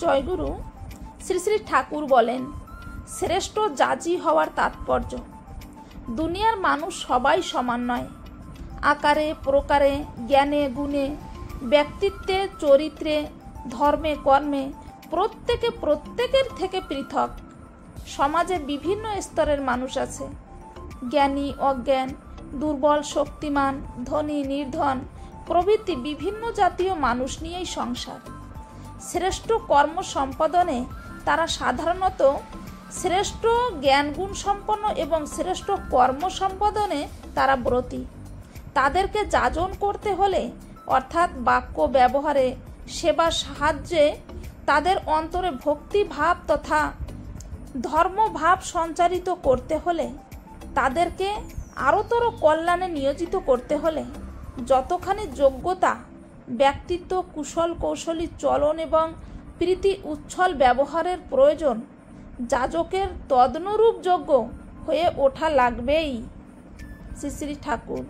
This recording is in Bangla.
জয়গুরু। শ্রী শ্রী ঠাকুর বলেন, শ্রেষ্ঠ জাজি হওয়ার তাৎপর্য দুনিয়ার মানুষ সবাই সমান নয়। আকারে প্রকারে, জ্ঞানে গুণে, ব্যক্তিত্বে চরিত্রে, ধর্মে কর্মে প্রত্যেকের থেকে পৃথক। সমাজে বিভিন্ন স্তরের মানুষ আছে। জ্ঞানী অজ্ঞান, দুর্বল শক্তিমান, ধনী নির্ধন প্রভৃতি বিভিন্ন জাতীয় মানুষ নিয়েই সংসার। শ্রেষ্ঠ কর্ম সম্পাদনে তারা সাধারণত শ্রেষ্ঠ জ্ঞানগুণ সম্পন্ন এবং শ্রেষ্ঠ কর্ম সম্পাদনে তারা ব্রতী। তাদেরকে যাজন করতে হলে অর্থাৎ বাক্য ব্যবহারে, সেবা সাহায্যে তাদের অন্তরে ভক্তি ভাব তথা ধর্মভাব সঞ্চারিত করতে হলে, তাদেরকে আরোতর কল্যাণে নিয়োজিত করতে হলে যতখানি যোগ্যতা, ব্যক্তিত্ব, কুশল কৌশলী চলন এবং প্রীতি উচ্ছল ব্যবহারের প্রয়োজন, যাজকের তদনুরূপ যোগ্য হয়ে ওঠা লাগবেই। শ্রী শ্রী ঠাকুর।